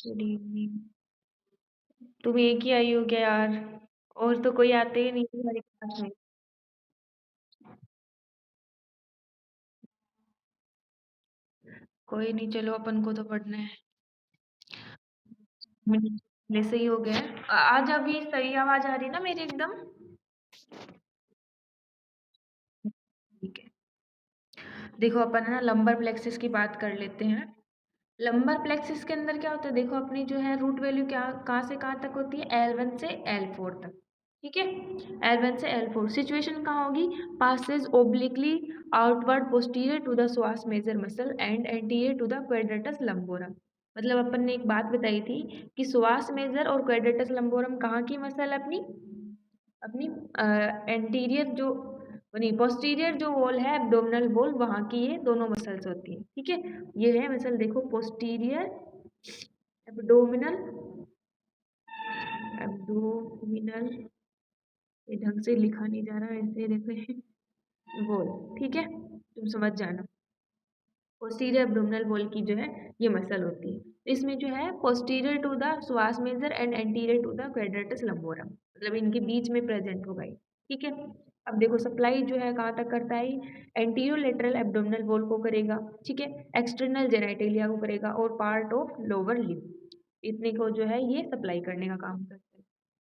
Good evening. तुम एक ही आई हो क्या यार? और तो कोई आते ही नहीं तुम्हारी क्लास में। कोई नहीं, चलो अपन को तो पढ़ना है। मिनट पहले से ही हो गया है। आज अभी सही आवाज आ रही है ना मेरी एकदम? ठीक है। देखो अपन है ना लंबर प्लेक्सिस की बात कर लेते हैं। लंबर प्लेक्सिस के अंदर क्या होता है, देखो अपनी जो है रूट वैल्यू क्या कहाँ से कहाँ तक होती है, L1 से L4 तक। ठीक है, L1 से L4 सिचुएशन कहाँ होगी, passes obliquely outward posterior to the psoas major muscle and anterior to the quadratus lumborum. मतलब अपन ने एक बात बताई थी कि श्वास मेजर और क्वाड्रेटस लंबोरम कहाँ की मसल है अपनी, अपनी एंटीरियर जो नहीं पोस्टीरियर जो वॉल है एब्डोमिनल वॉल, वहां की ये दोनों मसल्स होती है। ठीक है, ये है मसल, देखो पोस्टीरियर एब्डोमिनल, एब्डोमिनल, ये ढंग से लिखा नहीं जा रहा, ऐसे देखो वॉल। ठीक है, तुम समझ जाना। पोस्टीरियर एब्डोमिनल वॉल की जो है ये मसल होती है। इसमें जो है posterior to the psoas major and anterior to the quadratus lumborum, मतलब इनके बीच में प्रेजेंट होगा ये। ठीक है, अब देखो सप्लाई जो है कहाँ तक करता है, एंटीरियर लेटरल एब्डोमिनल वॉल को करेगा। ठीक है, एक्सटर्नल जेनाइटेलिया को करेगा और पार्ट ऑफ लोअर लिम्ब, इतने को जो है ये सप्लाई करने का काम करता है।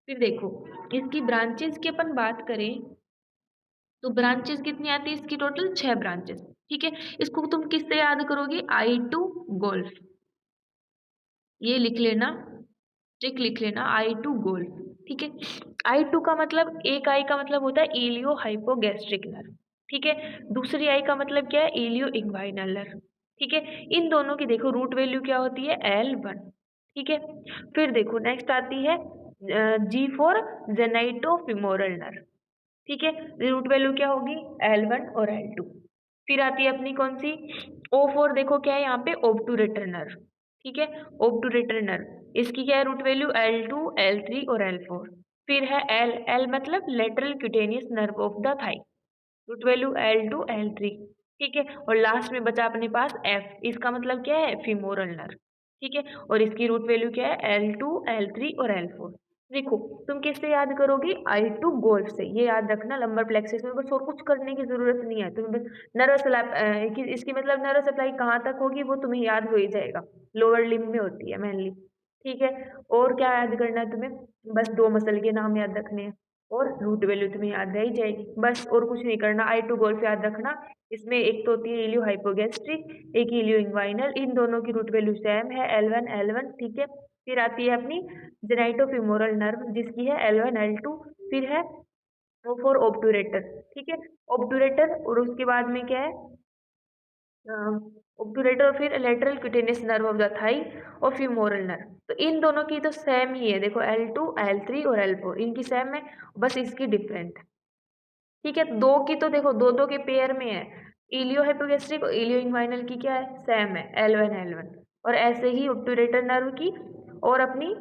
फिर देखो इसकी ब्रांचेस की अपन बात करें तो ब्रांचेस कितनी आती है इसकी, टोटल 6 ब्रांचेस। ठीक है, इसको तुम किससे याद करोगे, I2 गोल्फ, ये लिख लेना, ट्रिक लिख लेना, I2 गोल्फ। ठीक है, I2 का मतलब, एक आई का मतलब होता है इलियो हाइपोगैस्ट्रिक नर्व। ठीक है, दूसरी आई का मतलब क्या है, इलियो इक्वाइनल नर्व। ठीक है, इन दोनों की देखो रूट वैल्यू क्या होती है, L1। ठीक है, फिर देखो नेक्स्ट आती है G4 जेनाइटो फिमोरल नर्व। ठीक है, रूट वैल्यू क्या होगी, L1 और L2। फिर आती है अपनी कौन सी, O4, देखो क्या है यहाँ पे, ओब्टूरेटर नर्व। ठीक है, ओब्टूरेटर नर्व, इसकी क्या है रूट वैल्यू, L2 L3 और L4। फिर है L मतलब lateral cutaneous nerve of the thigh, root value L2 L3। ठीक है, और लास्ट में बचा अपने पास F, इसका मतलब क्या है, फिमोरल नर्व। ठीक है, और इसकी रूट वैल्यू क्या है, L2 L3 और L4। देखो तुम किससे याद करोगी, I2 गोल्फ से, ये याद रखना लंबर प्लेक्सस में, बस और कुछ करने की जरूरत नहीं है तुम्हें, बस नर्व सप्लाई, इसकी मतलब नर्व सप्लाई कहाँ तक होगी वो तुम्हें याद हो ही जाएगा, लोअर लिम्ब में होती है मेनली। ठीक है, और क्या याद करना है तुम्हें, बस दो मसल के नाम याद रखने हैं और रूट वैल्यू तुम्हें याद रह ही जाएगी, बस और कुछ नहीं करना। I2 गोल्फ याद रखना, इसमें एक तो होती है इलियो हाइपोगैस्ट्रिक, एक इलियो इंग्वाइनल, इन दोनों की रूट वैल्यू सेम है, L1 L1। ठीक है, फिर आती है अपनी जेनाइटोफिमोरल नर्व जिसकी है L1 L2। फिर है O4 ओब्टूरेटर। ठीक है, ओब्टूरेटर, और उसके बाद में क्या है, ओब्टूरेटर, फिर lateral cutaneous nerve of the thigh और फीमोरल नर्व। तो इन दोनों की तो सेम ही है, देखो L2 L3 और L4 इनकी सेम है, बस इसकी डिफरेंट है। ठीक है, दो की तो देखो दो दो के पेयर में है, इलियो हाइपोगैस्ट्रिक और इलियो इंग्वाइनल की क्या है, सेम है, L1 L1। और ऐसे ही ओब्टूरेटर नर्व की और अपनी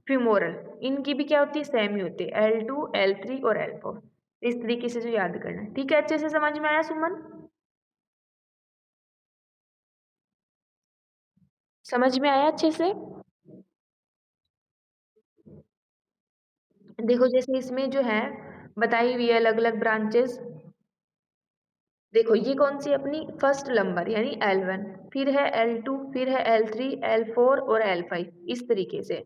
फीमोरल, इनकी भी क्या होती है, सेम ही होती है, L2 L3 और L4। इस तरीके से जो याद करना है। ठीक है, अच्छे से समझ में आया सुमन, समझ में आया अच्छे से? देखो जैसे इसमें जो है बताई हुई है अलग अलग ब्रांचेस, देखो ये कौन सी अपनी फर्स्ट लंबर यानी L1, फिर है L2, फिर है L3 L4 और L5, इस तरीके से।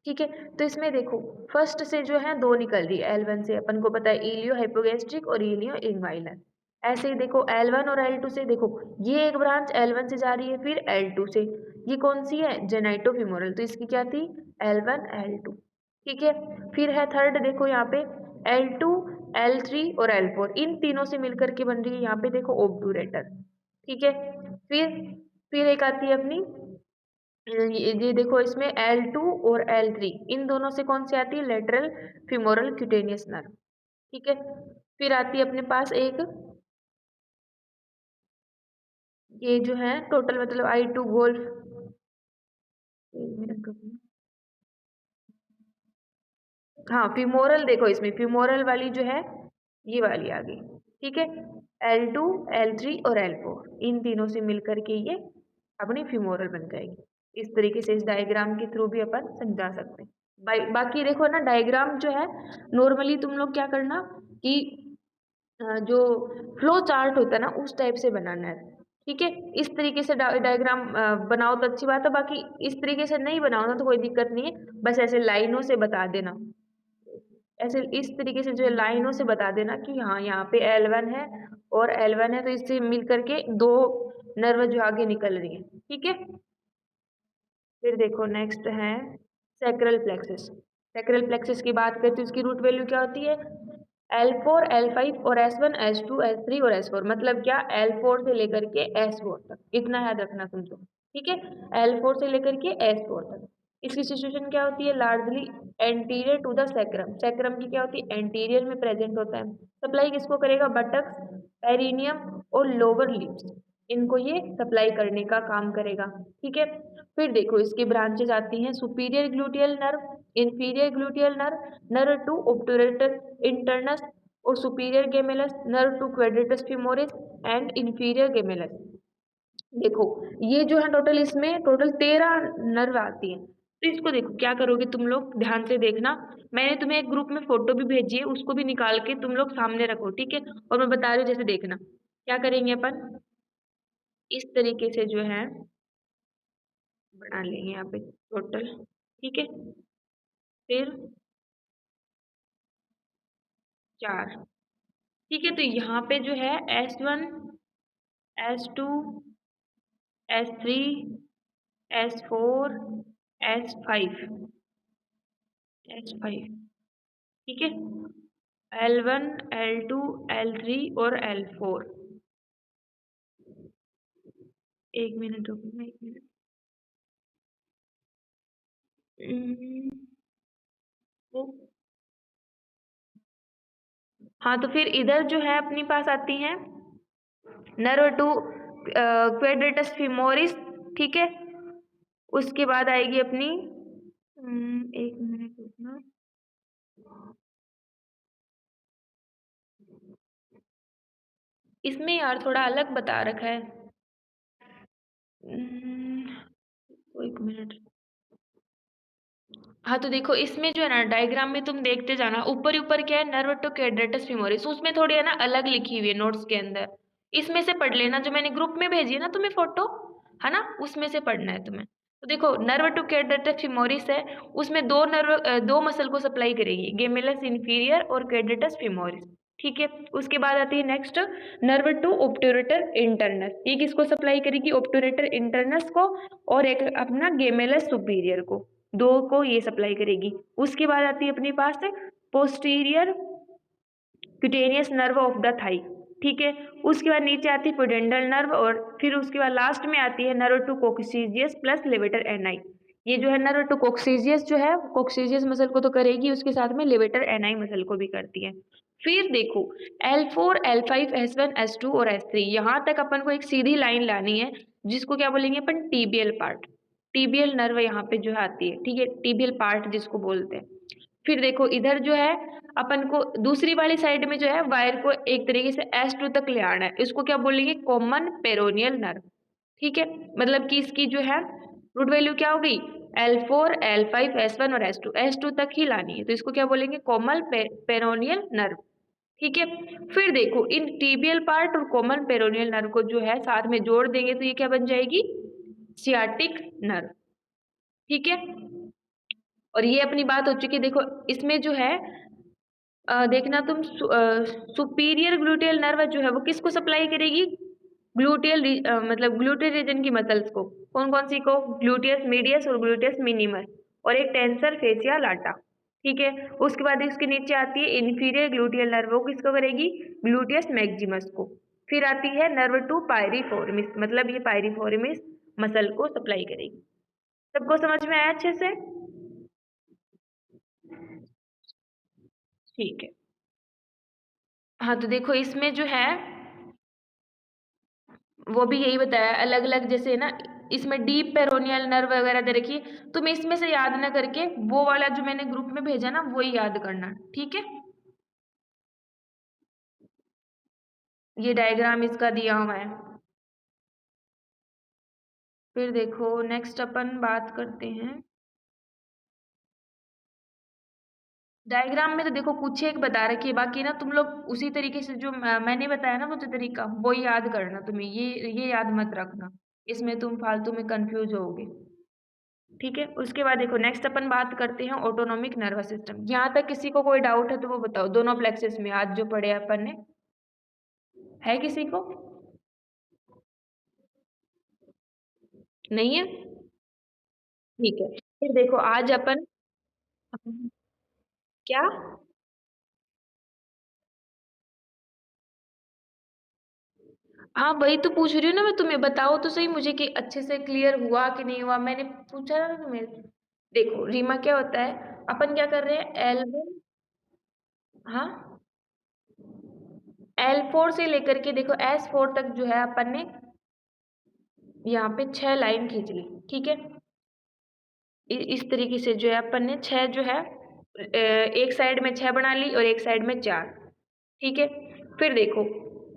ठीक है, तो इसमें देखो फर्स्ट से जो है दो निकल रही है, L1 से अपन को पता है इलियो हाइपोगैस्ट्रिक और इलियो इन्वाइलर। ऐसे ही देखो L1 और L2 से, देखो ये एक ब्रांच L1 से जा रही है, फिर L2 से, ये कौन सी है, जेनाइटोफिमोरल, तो इसकी क्या थी, L1 L2। ठीक है, फिर है थर्ड, देखो यहाँ पे L2 L3 और L4, इन तीनों से मिलकर के बन रही है यहाँ पे देखो ओब्टूरेटर। ठीक है, फिर फिर एक आती है अपनी, ये देखो इसमें L2 और L3, इन दोनों से कौन सी आती है, लेटरल फिमोरल क्यूटेनियस नर्व। ठीक है, फिर आती है अपने पास एक, ये जो है टोटल मतलब I2 गोल्फ, एक मिनट रुकना। हाँ फीमोरल, देखो इसमें फीमोरल वाली जो है ये वाली आ गई। ठीक है, L2 L3 और L4, इन तीनों से मिलकर के ये अपनी फीमोरल बन जाएगी। इस तरीके से इस डायग्राम के थ्रू भी अपन समझा सकते हैं। बाकी देखो ना, डायग्राम जो है नॉर्मली तुम लोग क्या करना कि जो फ्लो चार्ट होता है ना उस टाइप से बनाना है, ठीक है। इस तरीके से डायग्राम बनाओ तो अच्छी बात है, बाकी इस तरीके से नहीं बनाओ ना तो कोई दिक्कत नहीं है, बस ऐसे लाइनों से बता देना, ऐसे इस तरीके से जो है लाइनों से बता देना कि हाँ यहाँ पे L1 है और L1 है, तो इससे मिल करके दो नर्व जो आगे निकल रही है, ठीक है। फिर देखो नेक्स्ट है सैक्रल प्लेक्सस। सैक्रल प्लेक्सस की बात करते हैं, उसकी रूट वैल्यू क्या होती है, L4, L5 और S1, S2, S3 और S4। मतलब क्या, L4 से लेकर के S4 तक, इतना याद रखना तुम तो, ठीक है। L4 से लेकर के S4 तक। इसकी सिचुएशन क्या होती है, largely anterior to the sacrum. Sacrum की क्या होती है, एंटीरियर में प्रेजेंट होता है। सप्लाई किसको करेगा, बटक्स, पेरिनियम और लोअर लिप्स, इनको ये सप्लाई करने का काम करेगा, ठीक है। फिर देखो इसकी ब्रांचेस आती हैं, superior gluteal nerve, inferior gluteal nerve, nerve to obturator internus और superior gemellus, nerve to quadratus femoris and inferior gemellus. देखो ये जो है टोटल, इसमें टोटल 13 नर्व आती हैं। तो इसको देखो क्या करोगे तुम लोग, ध्यान से देखना। मैंने तुम्हें एक ग्रुप में फोटो भी भेजी है, उसको भी निकाल के तुम लोग सामने रखो, ठीक है। और मैं बता रही हूँ जैसे देखना क्या करेंगे अपन, इस तरीके से जो है बना लेंगे यहाँ पे टोटल, ठीक है। फिर 4, ठीक है। तो यहाँ पे जो है S1, S2, S3, S4, S5, S5, ठीक है। L1, L2, L3 और L4। एक मिनट रुकना, एक मिनट। वो हाँ, तो फिर इधर जो है अपनी पास आती हैं नर्व टू क्वेड्रेटस फीमोरिस, ठीक है। उसके बाद आएगी अपनी एक मिनट रुकना, इसमें यार थोड़ा अलग बता रखा है। एक मिनट। हाँ, तो देखो इसमें जो है ना डायग्राम में तुम देखते जाना, ऊपर ऊपर क्या है, नर्व टू क्वाड्रेटस फीमोरिस, उसमें थोड़ी है ना अलग लिखी हुई है नोट्स के अंदर। इसमें से पढ़ लेना, जो मैंने ग्रुप में भेजी है ना तुम्हें फोटो, है ना, उसमें से पढ़ना है तुम्हें। तो देखो नर्व टू क्वाड्रेटस फीमोरिस है, उसमें दो मसल को सप्लाई करेगी, गेमेलस इंफीरियर और क्वाड्रेटस फीमोरिस, ठीक है। उसके बाद आती है next nerve to obturator internus, ये किसको सप्लाई करेगी, ऑब्टूरेटर इंटरनस को, और एक अपना गेमेलस सुपीरियर को, दो को ये सप्लाई करेगी। उसके बाद आती है अपने पास posterior cutaneous nerve of the thigh, ठीक है। उसके बाद नीचे आती है पुडेंडल नर्व, और फिर उसके बाद लास्ट में आती है नर्व टू कोक्सीजियस प्लस लेवेटर एनाई। ये जो है नर्व टू कोक्सीजियस जो है, कोक्सीजियस मसल को तो करेगी, उसके साथ में लेवेटर एनाई मसल को भी करती है। फिर देखो L4, L5, S1, S2 और S3, यहाँ तक अपन को एक सीधी लाइन लानी है, जिसको क्या बोलेंगे अपन, टीबियल पार्ट। टीबियल नर्व यहाँ पे जो है आती है, ठीक है, टीबियल पार्ट जिसको बोलते हैं। फिर देखो इधर जो है अपन को दूसरी वाली साइड में जो है वायर को एक तरीके से S2 तक ले आना है, इसको क्या बोलेंगे, कॉमन पेरोनियल नर्व, ठीक है। मतलब कि इसकी जो है रूट वैल्यू क्या हो गई, L4, L5, S1 और S2 तक ही लानी है, तो इसको क्या बोलेंगे, कॉमन पेरोनियल नर्व, ठीक है। फिर देखो इन टीबियल पार्ट और कॉमन पेरोनियल नर्व को जो है साथ में जोड़ देंगे तो ये क्या बन जाएगी, सियाटिक नर्व, ठीक है। और ये अपनी बात हो चुकी है। देखो इसमें जो है देखना तुम, सुपीरियर ग्लूटियल नर्व जो है वो किसको सप्लाई करेगी, मतलब ग्लूटियल रीजन की मसल्स को, कौन कौन सी को, ग्लूटियस मीडियस और ग्लूटियस मिनिमस, और एक टेंसर फेसिया लाटा, ठीक है। उसके बाद इसके नीचे आती है इन्फीरियर ग्लूटियल नर्व, वो किसको करेगी, ग्लूटियस मैक्सिमस को। फिर आती है नर्व टू पायरिफोर्मिस, मतलब ये पायरिफोर्मिस मसल को सप्लाई करेगी। सबको समझ में आया अच्छे से, ठीक है। हाँ, तो देखो इसमें जो है वो भी यही बताया, अलग अलग जैसे ना, इसमें डीप पेरोनियल नर्व वगैरह दे रखी है, तुम इसमें से याद ना करके वो वाला जो मैंने ग्रुप में भेजा ना वही याद करना, ठीक है। ये डायग्राम इसका दिया हुआ है। फिर देखो नेक्स्ट अपन बात करते हैं डायग्राम में। तो देखो कुछ एक बता रखी है, बाकी ना तुम लोग उसी तरीके से जो मैंने बताया ना मुझे तरीका, वो याद करना तुम्हें, ये याद मत रखना, इसमें तुम फालतू में कंफ्यूज होगे। ठीक है, उसके बाद देखो नेक्स्ट अपन बात करते हैं ऑटोनॉमिक नर्वस सिस्टम। यहाँ तक किसी को कोई डाउट है तो वो बताओ, दोनों प्लेक्सेस में आज जो पढ़े अपन ने, है किसी को? नहीं है? ठीक है, फिर देखो आज अपन क्या, हाँ वही तो पूछ रही हूँ ना मैं तुम्हें, बताओ तो सही मुझे कि अच्छे से क्लियर हुआ कि नहीं हुआ, मैंने पूछा ना तुम्हें। देखो रीमा क्या होता है, अपन क्या कर रहे हैं, L1, हाँ L4 से लेकर के देखो S4 तक जो है अपन ने यहाँ पे 6 लाइन खींच ली। ठीक है, इस तरीके से जो है अपन ने 6 जो है एक साइड में 6 बना ली और एक साइड में 4। ठीक है, फिर देखो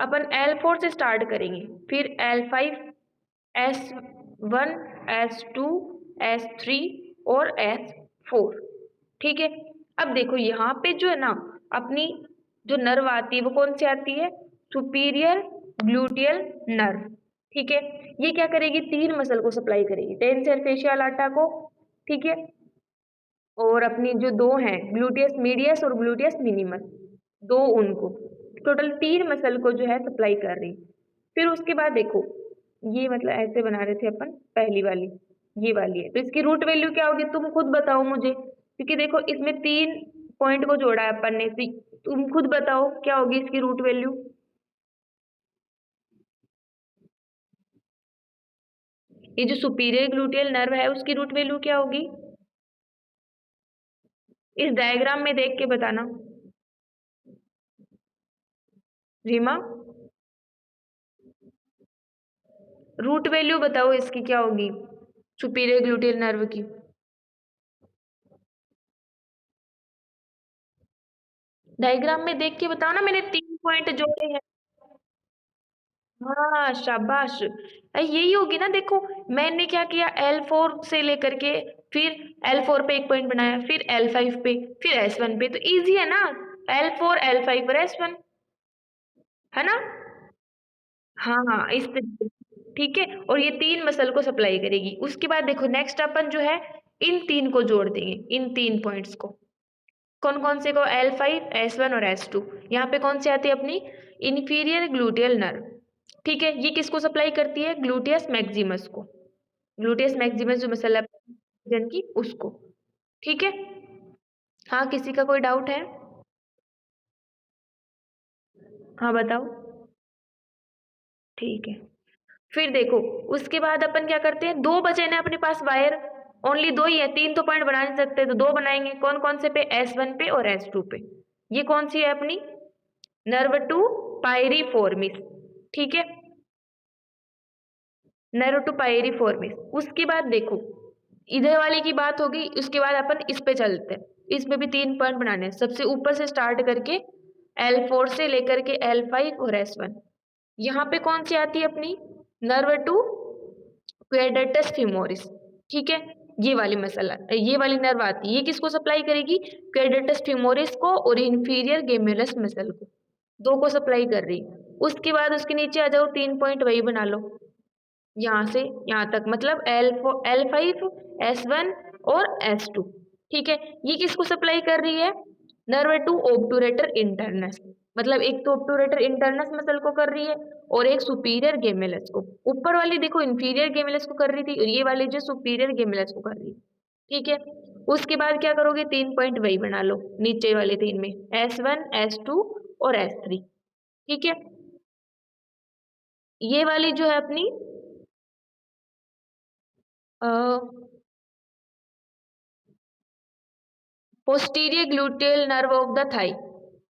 अपन L4 से स्टार्ट करेंगे, फिर L5, S1, S2, S3 और S4। ठीक है, अब देखो यहाँ पे जो है ना अपनी जो नर्व आती है वो कौन सी आती है, सुपीरियर ग्लूटियल नर्व। ठीक है, ये क्या करेगी, तीन मसल को सप्लाई करेगी, टेंसर फेशियल आर्टा को। ठीक है, और अपनी जो दो हैं ग्लूटियस मीडियस और ग्लूटियस मिनिमस, दो उनको, टोटल तीन मसल को जो है सप्लाई कर रही। फिर उसके बाद देखो ये मतलब ऐसे बना रहे थे अपन, पहली वाली ये वाली है, तो इसकी रूट वैल्यू क्या होगी तुम खुद बताओ मुझे, क्योंकि देखो इसमें तीन पॉइंट को जोड़ा है अपन ने, तुम खुद बताओ क्या होगी इसकी रूट वैल्यू। ये जो सुपीरियर ग्लूटियल नर्व है उसकी रूट वैल्यू क्या होगी, इस डायग्राम में देख के बताना। रीमा, रूट वैल्यू बताओ इसकी क्या होगी, सुपीरियर ग्लूटियल नर्व की। डायग्राम में देख के बताओ ना, मैंने तीन पॉइंट जोड़े हैं। हाँ शाबाश, यही होगी ना। देखो मैंने क्या किया, L4 से लेकर के फिर L4 पे एक पॉइंट बनाया, फिर L5 पे, फिर S1 पे, तो इजी है ना, L4 L5 और S1, है ना। हाँ हाँ इस तरीके से, ठीक है, और ये तीन मसल को सप्लाई करेगी। उसके बाद देखो नेक्स्ट अपन जो है इन तीन को जोड़ देंगे, इन तीन पॉइंट्स को, कौन कौन से को, L5, S1 और S2। यहाँ पे कौन सी आती है अपनी, इंफीरियर ग्लूटियल नर्व। ठीक है, ये किसको सप्लाई करती है, ग्लूटियस मैक्सिमस को, ग्लूटियस मैक्सिमस जो मसल है जन की उसको। ठीक है, हाँ किसी का कोई डाउट है, हाँ बताओ। ठीक है, फिर देखो उसके बाद अपन क्या करते हैं, दो बचे ना अपने पास वायर, ओनली दो ही है, तीन तो पॉइंट बना नहीं सकते, तो दो बनाएंगे, कौन कौन से पे, S1 पे और S2 पे। ये कौन सी है अपनी, नर्व टू पायरिफॉर्मिस। ठीक है, नर्व टू पायरिफॉर्मिस। उसके बाद देखो इधर वाली की बात होगी, उसके बाद अपन इस पे चलते हैं, इसमें भी तीन पॉइंट बनाने हैं, सबसे ऊपर से स्टार्ट करके L4 से लेकर के L5 और S1। यहाँ पे कौन सी आती है अपनी, नर्व टू क्वेडेटस फिमोरिस। ठीक है, ये वाली मसल, ये वाली नर्व आती है, ये किसको सप्लाई करेगी, क्वेडेटस फिमोरिस को और इंफीरियर गेमिलस मसल को, दो को सप्लाई कर रही। उसके बाद उसके नीचे आ जाओ, तीन पॉइंट वही बना लो, यहाँ से यहाँ तक, मतलब L5, S1 और S2। ठीक है, ये किसको सप्लाई कर रही है, नर्व टू ऑब्टूरेटर इंटरनस, मतलब एक तो ऑब्टूरेटर इंटरनस मसल को कर रही है और एक सुपीरियर गेमिलस को। ऊपर वाली देखो इंफीरियर गेमिलस को कर रही थी और ये वाली जो सुपीरियर गेमिलस को कर रही है। ठीक है, उसके बाद क्या करोगे, तीन पॉइंट वही बना लो नीचे वाले तीन में, S1, S2 और S3। ठीक है, ये वाली जो है अपनी posterior gluteal nerve of the thigh,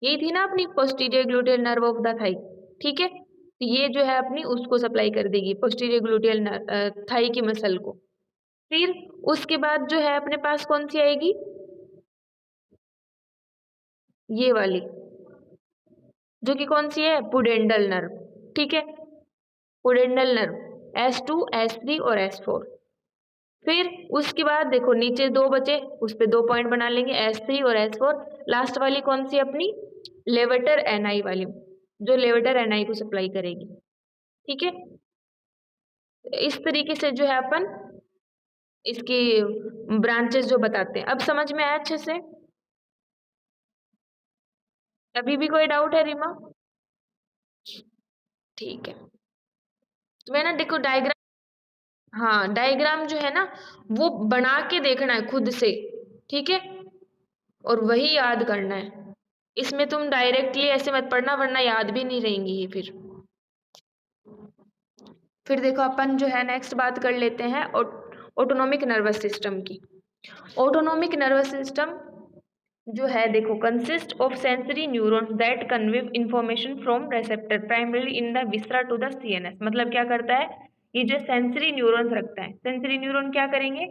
यही थी ना अपनी posterior gluteal nerve of the thigh. ठीक है, तो ये जो है अपनी उसको सप्लाई कर देगी, पोस्टीरियर ग्लूटियल थाई की मसल को। फिर उसके बाद जो है अपने पास कौन सी आएगी, ये वाली, जो कि कौन सी है, पुडेंडल नर्व। ठीक है, पुडेंडल नर्व, S2 S3 और S4। फिर उसके बाद देखो नीचे 2 बचे, उस पे 2 पॉइंट बना लेंगे, S3 और S4। लास्ट वाली कौन सी अपनी लेवेटर Ni वाली, जो लेवेटर Ni को सप्लाई करेगी। ठीक है, इस तरीके से जो है अपन इसकी ब्रांचेस जो बताते हैं। अब समझ में आया अच्छे से? अभी भी कोई डाउट है रीमा? ठीक है, तो मैं ना देखो डायग्राम, हाँ डायग्राम जो है ना वो बना के देखना है खुद से, ठीक है, और वही याद करना है। इसमें तुम डायरेक्टली ऐसे मत पढ़ना वरना याद भी नहीं रहेंगी ये फिर देखो अपन जो है नेक्स्ट बात कर लेते हैं ऑटोनोमिक नर्वस सिस्टम की। ऑटोनोमिक नर्वस सिस्टम जो है देखो consist of sensory neurons that convey information from receptor primarily in the viscera to the CNS. मतलब क्या करता है, ये जो सेंसरी न्यूरॉन्स रखता है, सेंसरी न्यूरॉन क्या करेंगे,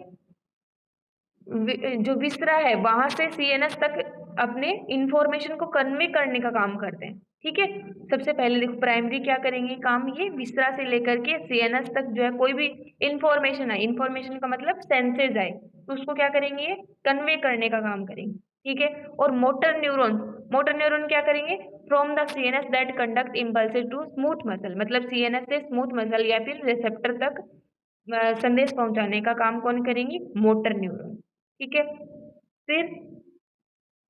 जो विसरा है वहां से सीएनएस तक अपने इंफॉर्मेशन को कन्वे करने का काम करते हैं। ठीक है, सबसे पहले देखो प्राइमरी क्या करेंगे काम, ये विसरा से लेकर के सीएनएस तक जो है कोई भी इंफॉर्मेशन है, इंफॉर्मेशन का मतलब सेंसेस आए तो उसको क्या करेंगे, ये कन्वे करने का काम करेंगे। ठीक है, और मोटर न्यूरॉन क्या करेंगे, from the CNS that conduct impulses to smooth muscle. मतलब सीएनएस से स्मूथ मसल या फिर रिसेप्टर तक संदेश पहुंचाने का काम कौन करेंगे, मोटर न्यूरॉन। ठीक है, फिर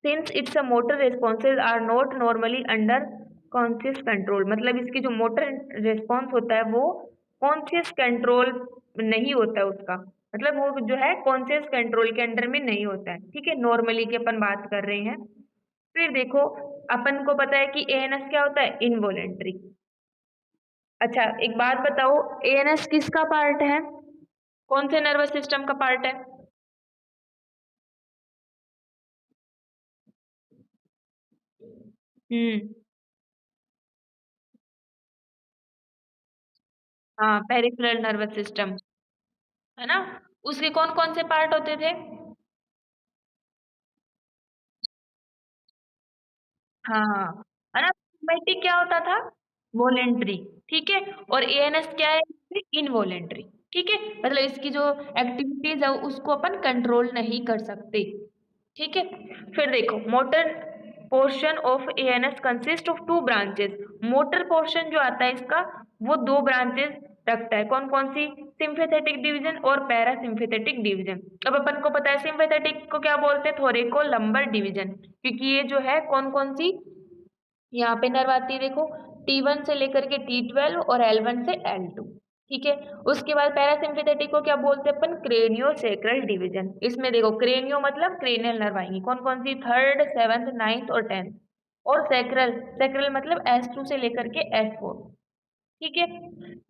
since it's a motor responses are not normally under conscious control. मतलब इसकी जो मोटर रिस्पॉन्स होता है वो कॉन्शियस कंट्रोल नहीं होता है उसका, मतलब वो जो है कॉन्शियस कंट्रोल के अंडर में नहीं होता है। ठीक है, नॉर्मली की अपन बात कर रहे हैं। फिर देखो अपन को पता है कि एएनएस क्या होता है, इनवॉलेंट्री। अच्छा एक बात बताओ, एएनएस किसका पार्ट है, कौन से नर्वस सिस्टम का पार्ट है? हम्म, हाँ पेरिफेरल नर्वस सिस्टम है ना। उसके कौन कौन से पार्ट होते थे? हाँ हाँ, है ना, सिम्पैथेटिक क्या होता था, वॉलेंट्री। ठीक है, और एएनएस क्या है, इनवॉलेंट्री। ठीक है, मतलब इसकी जो एक्टिविटीज है उसको अपन कंट्रोल नहीं कर सकते। ठीक है, फिर देखो motor portion of ANS consist of two branches. Motor portion जो आता है इसका वो दो ब्रांचेस रखता है, कौन कौन सी, सिंपैथेटिक डिवीजन और पैरासिम्पैथेटिक डिवीजन। अब अपन को पता है सिंपैथेटिक को क्या बोलते हैं, थोरेको लंबर डिवीजन, क्योंकि ये जो है कौन कौन सी यहाँ पे नर्व आती है देखो, T1 से लेकर के T12 और L1 से L2। ठीक है, उसके बाद पैरासिम्पैथेटिक को क्या बोलते हैं अपन, क्रेनियो सेक्रल डिवीजन। इसमें देखो क्रेनियो मतलब क्रेनियल नर्व आएंगी, कौन कौन सी, थर्ड सेवंथ नाइन्थ और टेंथ। और सेक्रल, सेक्रल मतलब S2 से लेकर के S4। ठीक है,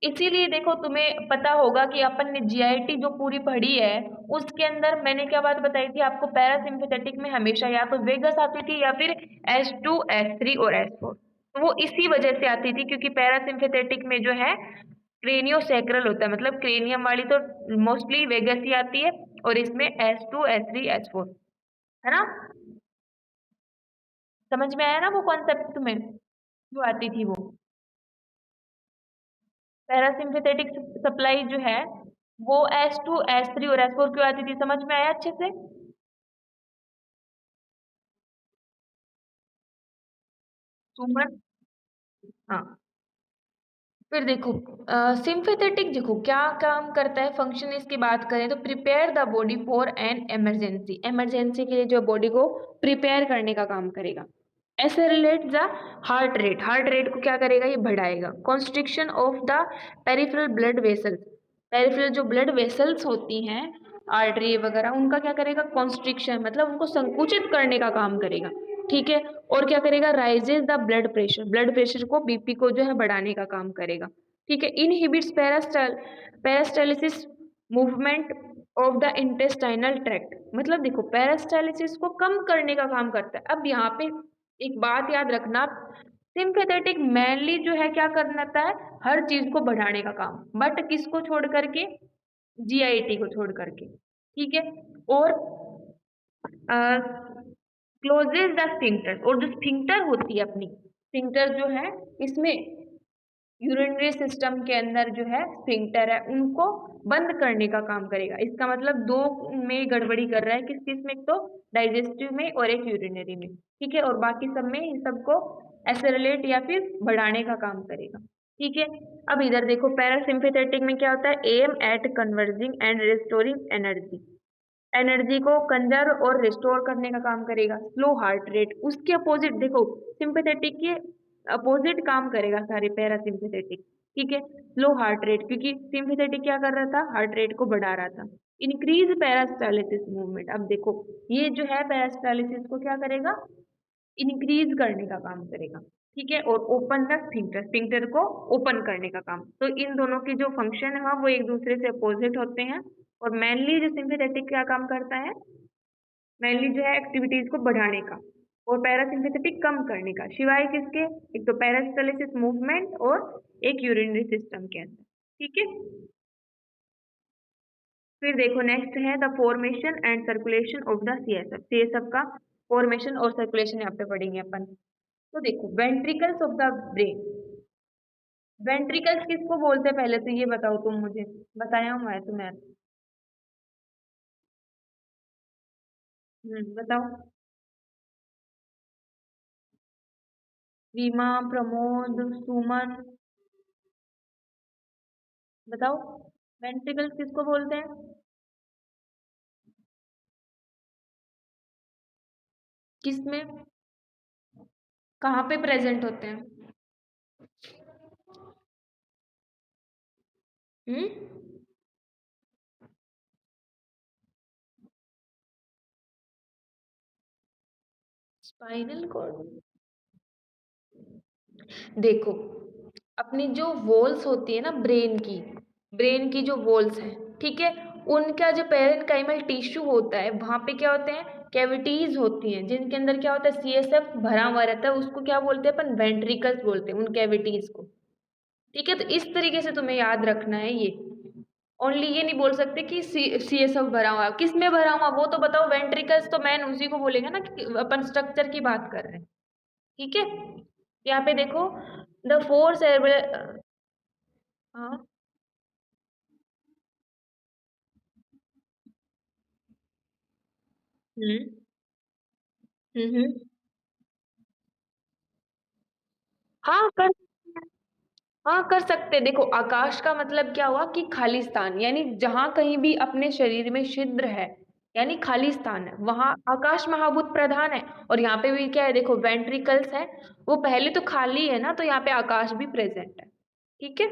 इसीलिए देखो तुम्हें पता होगा कि अपन ने जीआईटी जो पूरी पढ़ी है उसके अंदर मैंने क्या बात बताई थी आपको, पैरासिम्पैथेटिक में हमेशा या तो वेगस आती थी या फिर S2 S3 और S4। तो वो इसी वजह से आती थी क्योंकि पैरासिम्पैथेटिक में जो है क्रेनियोसेक्रल होता है, मतलब क्रेनियम वाली तो मोस्टली वेगस ही आती है, और इसमें S2 S3 S4, है ना। समझ में आया ना वो कॉन्सेप्ट तुम्हें जो आती थी वो, पैरासिम्पैथेटिक सप्लाई जो है वो S2 S3 और S4 क्यों आती थी, समझ में आया अच्छे से? सुमन, हाँ। फिर देखो सिंपैथेटिक देखो क्या काम करता है, फंक्शन इसकी बात करें तो prepare the body for an emergency, emergency के लिए जो बॉडी को प्रिपेयर करने का काम करेगा। ऐसे relate the heart rate, heart rate को क्या करेगा, ये बढ़ाएगा। Constriction of the peripheral blood vessels, peripheral जो ब्लड वेसल्स होती हैं आर्टरी वगैरह उनका क्या करेगा, कॉन्स्ट्रिक्शन मतलब उनको संकुचित करने का काम करेगा। ठीक है, और क्या करेगा, raises the blood pressure, blood pressure को बीपी को जो है बढ़ाने का काम करेगा। ठीक है, inhibits peristalsis movement of the intestinal tract, मतलब देखो पेरास्टालिसिस को कम करने का काम करता है। अब यहाँ पे एक बात याद रखना, सिंपैथेटिक मेनली जो है क्या करता है, हर चीज को बढ़ाने का काम, बट किसको छोड़ करके, जीआईटी को छोड़ करके। ठीक है, और क्लोजेज द स्फिंक्टर, और जो स्फिंक्टर होती है अपनी, स्फिंक्टर जो है इसमें यूरिनरी सिस्टम के अंदर जो है स्फिंक्टर है उनको बंद करने का काम करेगा। इसका मतलब दो में गड़बड़ी कर रहा है, किस किस में, एक तो डाइजेस्टिव में और एक यूरिनरी में, ठीक है, और बाकी सब में इन सबको एसेलेरेट या फिर बढ़ाने का काम करेगा, ठीक है। अब इधर देखो पैरासिम्पैथेटिक में क्या होता है, aim at converging and restoring energy, energy को कंजर्व और रिस्टोर करने का काम करेगा। स्लो हार्ट रेट, उसके अपोजिट देखो, सिंपैथेटिक के अपोजिट काम करेगा सारे पैरासिम्पैथेटिक, ठीक है। स्लो हार्ट रेट, क्योंकि सिंपैथेटिक क्या कर रहा था, हार्ट रेट को बढ़ा रहा था। इंक्रीज पैरास्टालिसिस मूवमेंट, अब देखो ये जो है पैरास्टालिसिस को क्या करेगा, इंक्रीज करने का काम करेगा, ठीक है। और ओपन द स्फिंक्टर, स्फिंक्टर को ओपन करने का काम, तो इन दोनों की जो फंक्शन है वो एक दूसरे से अपोजिट होते हैं। और मेनली जो सिंपैथेटिक क्या काम करता है, मेनली जो है एक्टिविटीज को बढ़ाने का, और पैरासिम्पैथेटिक कम करने का, सिवाय किसके, एक तो पैरास्टालिसिस मूवमेंट और एक यूरिनरी सिस्टम के अंदर, ठीक है। फिर देखो नेक्स्ट है the formation and circulation of the CSF, CSF का फॉर्मेशन और सर्कुलेशन यहाँ पे पढ़ेंगे अपन। तो देखो ventricles of the brain, ventricles किसको बोलते हैं पहले तो ये बताओ तुम मुझे, बताया हूँ मैं तुम्हें। बताओ। रीमा, प्रमोद, सुमन, बताओ वेंट्रिकल्स किसको बोलते हैं, किसमें, कहाँ पे प्रेजेंट होते हैं। हम्म स्पाइनल कॉर्ड, देखो अपनी जो वॉल्स होती है ना ब्रेन की जो वॉल्स हैं, ठीक है, उनका जो पेरेन्काइमल टिश्यू होता है वहां पे क्या होते हैं, कैविटीज होती हैं जिनके अंदर क्या होता है, सीएसएफ भरा हुआ रहता है, उसको क्या बोलते हैं अपन, वेंट्रिकल्स बोलते हैं उन कैविटीज को, ठीक है। तो इस तरीके से तुम्हें याद रखना है ये, ओनली ये नहीं बोल सकते कि सीएसएफ भरा हुआ, किस में भरा हुआ वो तो बताओ, वेंट्रिकल्स तो मैन उसी को बोलेंगे ना कि अपन स्ट्रक्चर की बात कर रहे हैं, ठीक है। यहाँ पे देखो द फोर सेरेब्रल, हाँ, हम्म हम्म, हाँ कर, हाँ कर सकते हैं। देखो आकाश का मतलब क्या हुआ कि खाली स्थान, यानी जहां कहीं भी अपने शरीर में छिद्र है यानी खाली स्थान है वहां आकाश महाभूत प्रधान है। और यहाँ पे भी क्या है, देखो वेंट्रिकल्स है, वो पहले तो खाली है ना, तो यहाँ पे आकाश भी प्रेजेंट है, ठीक है।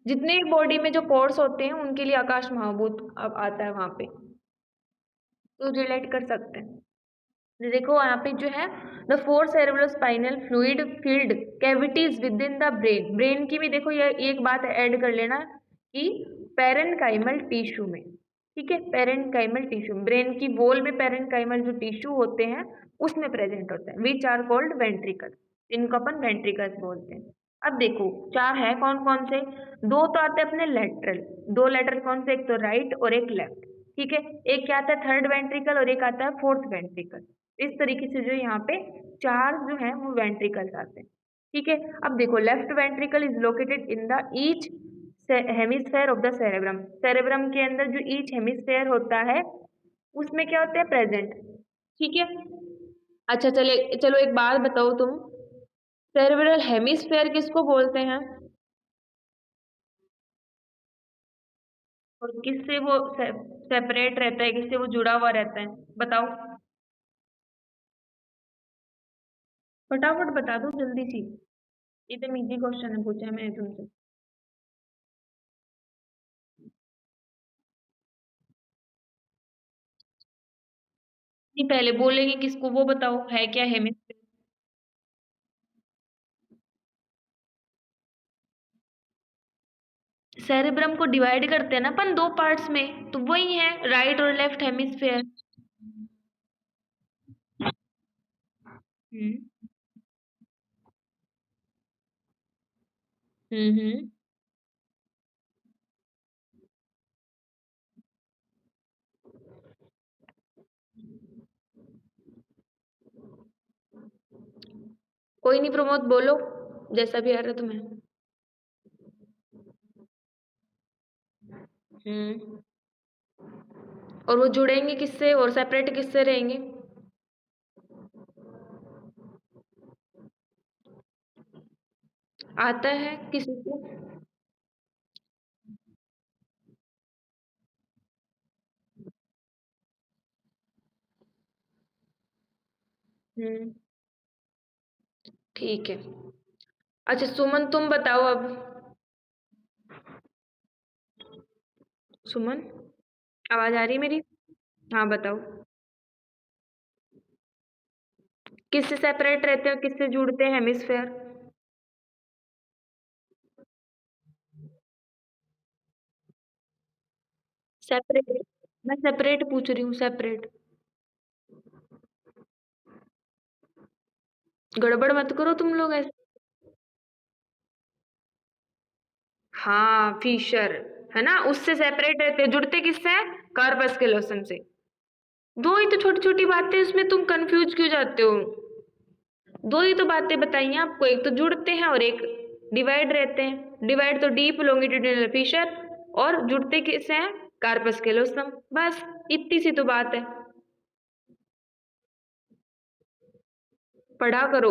जितने बॉडी में जो पोर्स होते हैं उनके लिए आकाश महाभूत अब आता है वहां पे, तो रिलेट कर सकते हैं। देखो यहाँ पे जो है the four cerebro spinal fluid field cavities with in the brain, brain की भी देखो ये एक बात ऐड कर लेना कि पेरेन्काइमल टिश्यू में, ठीक है, पेरेन्काइमल टिश्यू, ब्रेन की वॉल में पेरेन्काइमल जो टिश्यू होते हैं उसमें प्रेजेंट होता है, विच आर कॉल्ड वेंट्रिकल, इनको अपन वेंट्रिकल्स बोलते हैं। अब देखो चार है, कौन कौन से, दो तो आते हैं अपने लेटरल, दो लेटरल कौन से, एक तो राइट और एक लेफ्ट, ठीक है। एक क्या आता है थर्ड वेंट्रिकल और एक आता है फोर्थ वेंट्रिकल, इस तरीके से जो यहाँ पे चार जो है वो वेंट्रिकल्स आते हैं, ठीक है। अब देखो left ventricle is located in the each hemisphere of the cerebrum, cerebrum के अंदर जो ईच हेमिस्फेयर होता है उसमें क्या होते हैं प्रेजेंट, ठीक है। अच्छा चले, चलो एक बात बताओ तुम, सेरेब्रल हेमिस्फेयर किसको बोलते हैं, और किससे वो सेपरेट रहता है, किससे वो जुड़ा हुआ रहता है, बताओ, फटाफट बता दो जल्दी सी, एकदम इजी क्वेश्चन है पूछा है मैंने तुमसे। नहीं पहले बोलेंगे किसको वो बताओ, है क्या हेमिस्फीयर। सेरेब्रम को डिवाइड करते हैं ना अपन दो पार्ट्स में, तो वही है राइट और लेफ्ट हेमिस्फीयर। हम्म हम्म, कोई नहीं प्रमोद बोलो, जैसा भी आ रहा है तुम्हें। और वो जुड़ेंगे किससे और सेपरेट किससे रहेंगे? आता है किसी को? हम्म। ठीक है। अच्छा सुमन तुम बताओ अब। सुमन, आवाज आ रही है मेरी? हाँ बताओ। किससे सेपरेट रहते हैं और किससे जुड़ते हैं हेमिस्फेयर? सेपरेट। मैं सेपरेट पूछ रही हूँ, सेपरेट। गड़बड़ मत करो तुम लोग ऐसे। हाँ फिशर, है ना, उससे सेपरेट रहते हैं। जुड़ते किससे हैं? कार्पस के लोसन से। दो ही तो छोटी छोटी बातें, उसमें तुम कंफ्यूज क्यों जाते हो? दो ही तो बातें बताई हैं आपको, एक तो जुड़ते हैं और एक डिवाइड रहते हैं। डिवाइड तो डीप लॉन्गिट्यूडिनल फिशर, और जुड़ते किससे हैं? कार्पस केलोसम। बस इतनी सी तो बात है। पढ़ा करो,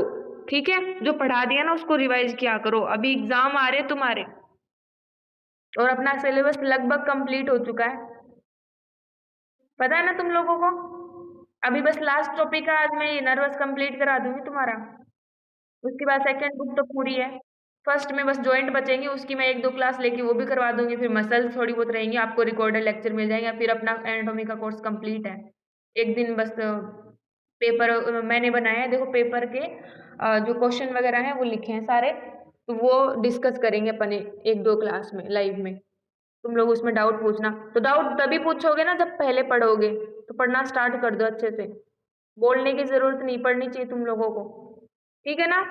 ठीक है? जो पढ़ा दिया ना उसको रिवाइज किया करो। अभी एग्जाम आ रहे तुम्हारे, और अपना सिलेबस लगभग कंप्लीट हो चुका है, पता है ना तुम लोगों को। अभी बस लास्ट टॉपिक है, आज मैं ये नर्वस कंप्लीट करा दूंगी तुम्हारा। उसके बाद सेकंड बुक तो पूरी है। फर्स्ट में बस जॉइंट बचेंगी, उसकी मैं एक दो क्लास लेके वो भी करवा दूंगी। फिर मसल्स थोड़ी बहुत रहेंगी, आपको रिकॉर्डेड लेक्चर मिल जाएंगे। फिर अपना एनाटॉमी का कोर्स कंप्लीट है। एक दिन बस पेपर मैंने बनाया है, देखो पेपर के जो क्वेश्चन वगैरह हैं वो लिखे हैं सारे, तो वो डिस्कस करेंगे अपन एक दो क्लास में लाइव में। तुम लोग उसमें डाउट पूछना, तो डाउट तभी पूछोगे ना जब पहले पढ़ोगे। तो पढ़ना स्टार्ट कर दो अच्छे से। बोलने की जरूरत नहीं पड़नी चाहिए तुम लोगों को, ठीक है ना?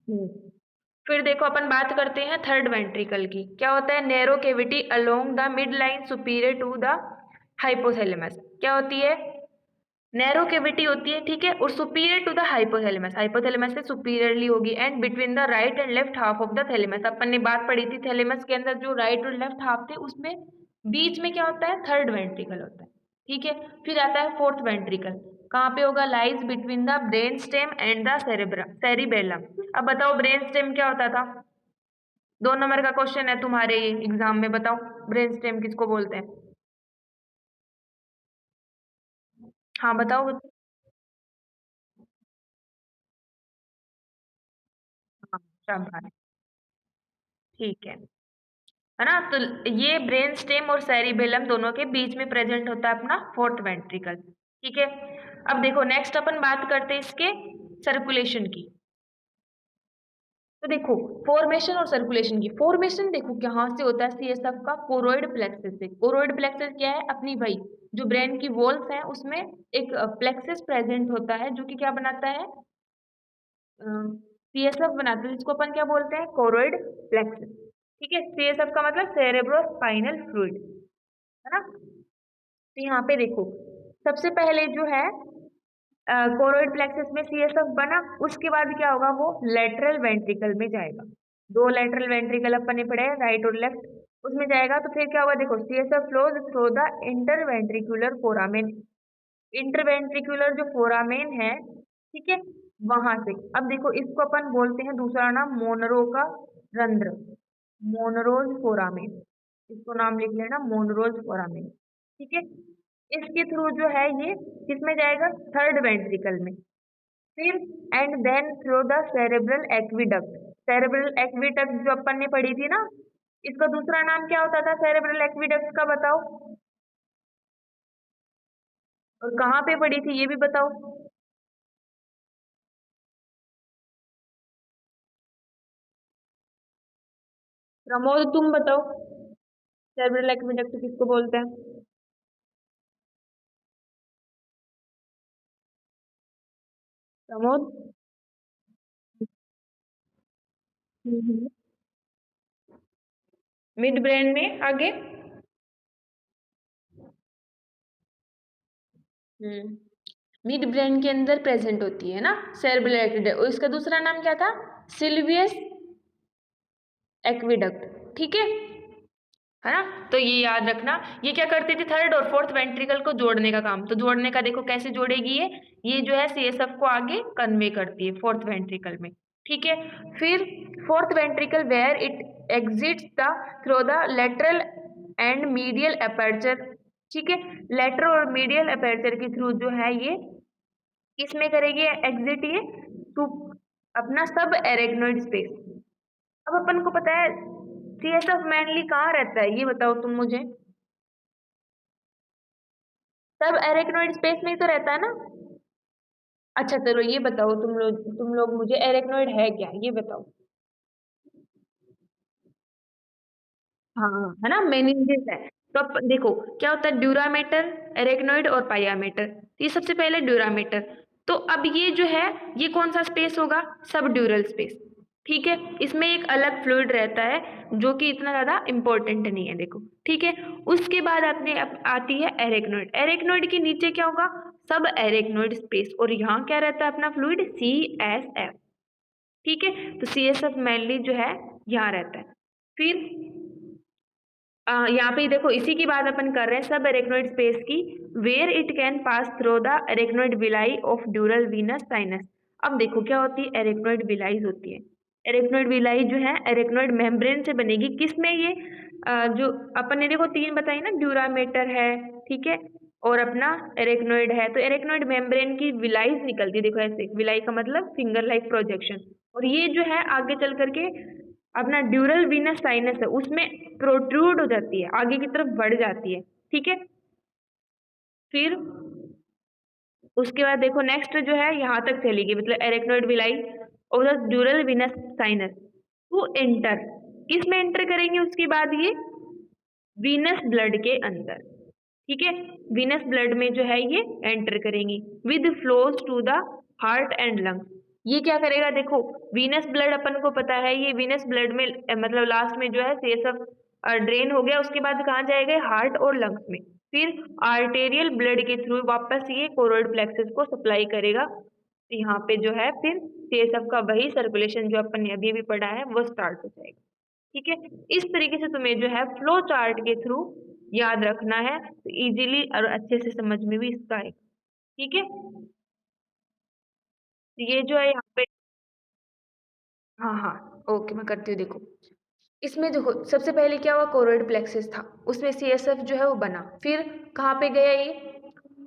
हम्म। फिर देखो अपन बात करते हैं थर्ड वेंट्रिकल की। क्या होता है? Narrow cavity along the mid line superior to the hypothalamus. क्या होती है? नैरो केविटी होती है, ठीक है, और superior to the hypothalamus. Hypothalamus से सुपीरियरली होगी, and between the right and left half of the thalamus. अपन ने बात पढ़ी थी थैलेमस के अंदर जो राइट और लेफ्ट हाफ थे, उसमें बीच में क्या होता है? थर्ड वेंट्रिकल होता है, ठीक है। फिर आता है फोर्थ वेंट्रिकल। कहाँ पे होगा? Lies between the brain stem and the cerebellum. अब बताओ ब्रेन स्टेम क्या होता था? 2 नंबर का क्वेश्चन है तुम्हारे एग्जाम में, बताओ ब्रेन स्टेम किसको बोलते हैं? हाँ बताओ। हाँ शाबाश, ठीक है ना? तो ये ब्रेन स्टेम और सेरिबेलम दोनों के बीच में प्रेजेंट होता है अपना फोर्थ वेंट्रिकल, ठीक है। अब देखो नेक्स्ट अपन बात करते हैं इसके सर्कुलेशन की। तो देखो फॉर्मेशन और सर्कुलेशन की। फॉर्मेशन देखो कहाँ से होता है? सीएसएफ का कोरोइड प्लेक्सस से। कोरोइड प्लेक्सस क्या है अपनी भाई? जो ब्रेन की वॉल्स है उसमें एक प्लेक्सस प्रेजेंट होता है, जो कि क्या बनाता है? सीएसएफ बनाते हैं, जिसको अपन क्या बोलते हैं? कोरोइड प्लेक्सस, ठीक है। सीएसएफ का मतलब सेरेब्रो स्पाइनल फ्लूइड, है ना? तो यहाँ पे देखो सबसे पहले जो है कोरोइड प्लेक्सस में सीएसएफ बना, उसके बाद क्या होगा? वो लेटरल वेंट्रिकल में जाएगा। दो लेटरल वेंट्रिकल अपन ने पढ़े, राइट और लेफ्ट, उसमें जाएगा। तो फिर क्या होगा? देखो CSF flows through the interventricular foramen. Interventricular जो फोरामेन है, ठीक है, वहां से। अब देखो इसको अपन बोलते हैं दूसरा नाम मोनरो का रंध्र, मोनरोज फोरामेन। इसको नाम लिख लेना, मोनरोज फोरामेन, ठीक है। इसके थ्रू जो है ये किसमें जाएगा? थर्ड वेंट्रिकल में। फिर and then through the cerebral aqueduct. Cerebral aqueduct जो अपन ने पढ़ी थी ना, इसका दूसरा नाम क्या होता था सेरेब्रल एक्विडक्ट का? बताओ। और कहाँ पे पढ़ी थी ये भी बताओ। प्रमोद तुम बताओ, सेरेब्रल एक्विडक्ट किसको बोलते हैं? प्रमोद। हम्म। मिड ब्रेन में आगे। हम्म। मिड ब्रेन के अंदर प्रेजेंट होती है ना सेरेब्रल एक्विडक्ट, और इसका दूसरा नाम क्या था? सिल्वियस एक्विडक्ट, ठीक है ना। तो ये याद रखना, ये क्या करती थी, थर्ड और फोर्थ वेंट्रिकल को जोड़ने का काम। तो जोड़ने का देखो कैसे जोड़ेगी ये जो है सीएसएफ को आगे कन्वे करती है फोर्थ वेंट्रिकल में। ठीक है, फिर fourth ventricle where it exits the through the lateral and medial aperture. ठीक है, लेटरल और मीडियल अपर्चर के थ्रू जो है ये किसमें करेगी एग्जिट, ये टू अपना सब एरेक्नोइड स्पेस। अब अपन को पता है सीएसएफ मेनली कहाँ रहता है, ये बताओ तुम मुझे। सब एरेक्नोइड स्पेस में ही तो रहता है ना। अच्छा चलो ये बताओ तुम लोग मुझे एरेक्नोइड है क्या ये बताओ। हाँ है ना, मेनिंजेस है। तो अब देखो क्या होता है, ड्यूरामेटर, एरेक्नोइड और पायामेटर। ये सबसे पहले ड्यूरामेटर। तो अब ये जो है ये कौन सा स्पेस होगा, सब ड्यूरल स्पेस। ठीक है, इसमें एक अलग फ्लूइड रहता है जो कि इतना ज्यादा इंपॉर्टेंट नहीं है, देखो। ठीक है, उसके बाद आती है एरेक्नोइड। एरेक्नोइड के नीचे क्या होगा, सब एरेक्नोइड स्पेस, और यहाँ क्या रहता है अपना फ्लूइड, CSF। ठीक है, तो CSF मेनली जो है यहाँ रहता है। फिर यहाँ पे देखो इसी की बात अपन कर रहे हैं सब एरेक्नोइड स्पेस की। Where it can pass through the arachnoid villi of dural venous sinus. अब देखो क्या होती है, एरेक्नोइड विलाईज होती है। एरेक्नोइड विलाई जो है एरेक्नोइड मेम्ब्रेन से बनेगी, किसमें ये जो अपन ने देखो तीन बताई ना, ड्यूरामेटर है, ठीक है, और अपना एरेक्नोइड है। तो एरेक्नोइड मेम्ब्रेन की विलाईज निकलती है, देखो ऐसे, विलाई का मतलब फिंगर लाइक प्रोजेक्शन। और ये जो है आगे चल करके अपना ड्यूरल वीनस साइनस है उसमें प्रोट्रूड हो जाती है, आगे की तरफ बढ़ जाती है। ठीक है, फिर उसके बाद देखो नेक्स्ट जो है यहाँ तक चलेगी, मतलब एरेक्नोइड विलाई और the dural venous sinus to enter, किस में एंटर करेंगे उसके बाद ये, वीनस ब्लड के अंदर। ठीक है, वीनस ब्लड में जो है ये एंटर करेंगी with flows to the heart and lungs. ये क्या करेगा देखो, वीनस ब्लड अपन को पता है, ये वीनस ब्लड में मतलब लास्ट में जो है ये सब ड्रेन हो गया, उसके बाद कहाँ जाएगा, हार्ट और लंग्स में। फिर आर्टेरियल ब्लड के थ्रू वापस ये कोरोइड प्लेक्सस को सप्लाई करेगा। तो यहाँ पे जो है फिर ये सब का वही सर्कुलेशन जो अपन ने अभी भी पढ़ा है वो स्टार्ट हो जाएगा। ठीक है, इस तरीके से तुम्हें जो है फ्लो चार्ट के थ्रू याद रखना है, तो इजीली और अच्छे से समझ में भी इसका आएगा। ठीक है, तो ये जो है यहाँ पे, हाँ हाँ ओके मैं करती हूँ, देखो इसमें देखो सबसे पहले क्या हुआ, कोरोइड प्लेक्सस था, उसमें CSF जो है वो बना। फिर कहाँ पे गया ये,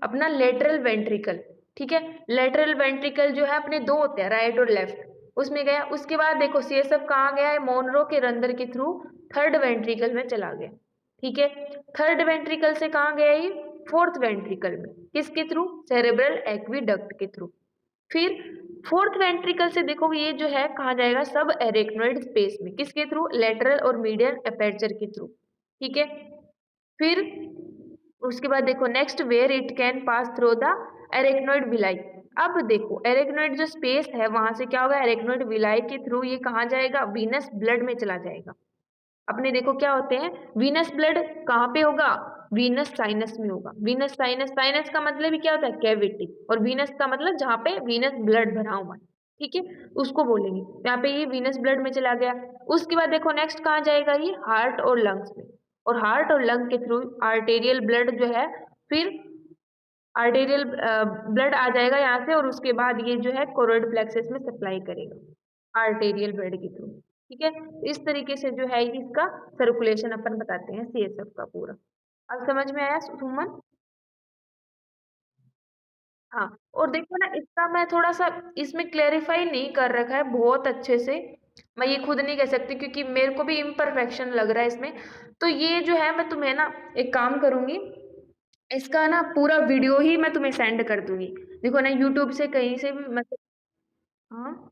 अपना लेटरल वेंट्रिकल। ठीक है, लेटरल वेंट्रिकल जो है अपने दो होते हैं, राइट और लेफ्ट, उसमें गया। उसके बाद देखो CSF कहाँ गया है, मोनरो के रंध्र के थ्रू थर्ड वेंट्रिकल में चला गया। ठीक है, थर्ड वेंट्रिकल से कहाँ गया ये, फोर्थ वेंट्रिकल में, किसके थ्रू, सेरेब्रल एक्विडक्ट के थ्रू। फिर फोर्थ वेंट्रिकल से देखो ये जो है कहाँ जाएगा, सब एरेक्नोइड स्पेस में, किसके थ्रू, लेटरल और मीडियल अपर्चर के थ्रू। ठीक है, फिर उसके बाद देखो next, where it can pass through the arachnoid villi. अब देखो एरेक्नोइड जो स्पेस है वहां से क्या होगा, एरेक्नोइड विलाई के थ्रू ये कहाँ जाएगा, वीनस ब्लड में चला जाएगा। अपने देखो क्या होते हैं, वीनस ब्लड कहाँ पे होगा, वीनस साइनस में होगा। वीनस साइनस, साइनस का मतलब ही क्या होता है, कैविटी, और वीनस का मतलब जहाँ पे वीनस ब्लड भरा हुआ है। ठीक है, उसको बोलेंगे। यहाँ पे ये वीनस ब्लड में चला गया। उसके बाद देखो नेक्स्ट कहाँ जाएगा, ये हार्ट और लंग्स में, और हार्ट और लंग के थ्रू आर्टेरियल ब्लड जो है, फिर आर्टेरियल ब्लड आ जाएगा यहाँ से, और उसके बाद ये जो है कोरोइड प्लेक्सस में सप्लाई करेगा आर्टेरियल ब्लड के थ्रू। ठीक है, इस तरीके से जो है इसका सर्कुलेशन अपन बताते हैं CSF का पूरा। अब समझ में आया सुमन। हाँ, और देखो ना इसका मैं थोड़ा सा इसमें क्लेरिफाई नहीं कर रखा है बहुत अच्छे से, मैं ये खुद नहीं कह सकती क्योंकि मेरे को भी इम्परफेक्शन लग रहा है इसमें। तो ये जो है मैं तुम्हें ना एक काम करूंगी, इसका ना पूरा वीडियो ही मैं तुम्हें सेंड कर दूंगी। देखो ना यूट्यूब से कहीं से भी मतलब, हाँ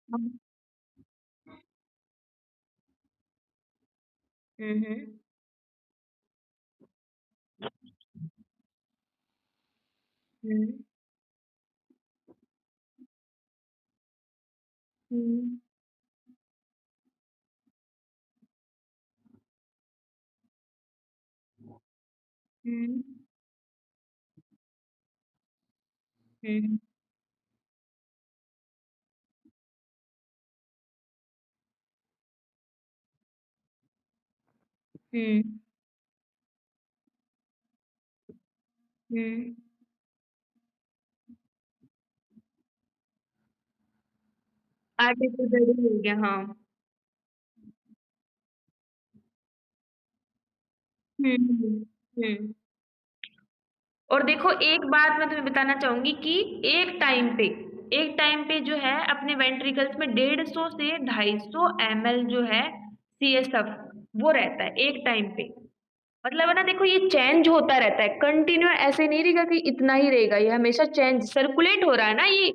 हम्म हम्म हम्म हम्म हम्म हम्म हम्म। हम्म। आटे से जरूर हो गया, हाँ। हम्म। हम्म। और देखो एक बात मैं तुम्हें बताना चाहूंगी कि एक टाइम पे एक टाइम पे जो है अपने वेंट्रिकल्स में 150 से 250 ml जो है CSF वो रहता है एक टाइम पे। मतलब है ना, देखो ये चेंज होता रहता है कंटिन्यू, ऐसे नहीं रहेगा कि इतना ही रहेगा, ये हमेशा चेंज सर्कुलेट हो रहा है ना, ये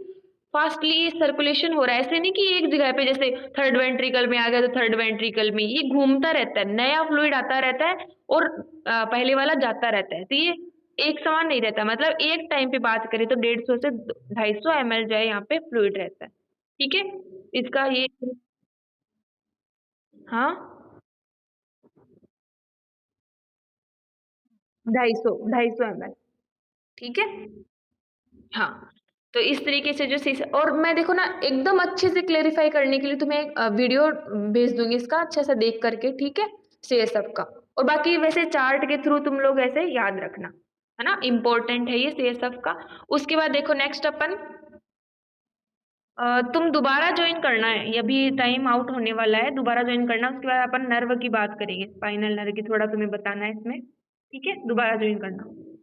फास्टली सर्कुलेशन हो रहा है, ऐसे नहीं कि एक जगह पे जैसे थर्ड वेंट्रिकल में आ गया तो थर्ड वेंट्रिकल में, ये घूमता रहता है, नया फ्लूइड आता रहता है और पहले वाला जाता रहता है, तो ये एक समान नहीं रहता। मतलब एक टाइम पे बात करें तो 150 से 250 ml जो है यहाँ पे फ्लूइड रहता है। ठीक है, इसका ये। हाँ, 250 250 ml। ठीक है। हाँ, तो इस तरीके से जो शीश, और मैं देखो ना एकदम अच्छे से क्लेरिफाई करने के लिए तुम्हें एक वीडियो भेज दूंगी इसका अच्छा सा देख करके, ठीक है, से सबका। और बाकी वैसे चार्ट के थ्रू तुम लोग ऐसे याद रखना, है ना, इम्पोर्टेंट है ये से सबका। उसके बाद देखो नेक्स्ट अपन, तुम दोबारा ज्वाइन करना है, ये अभी टाइम आउट होने वाला है, दोबारा ज्वाइन करना, उसके बाद अपन नर्व की बात करेंगे, स्पाइनल नर्व की थोड़ा तुम्हें बताना है इसमें। ठीक है, दोबारा ज्वाइन करना।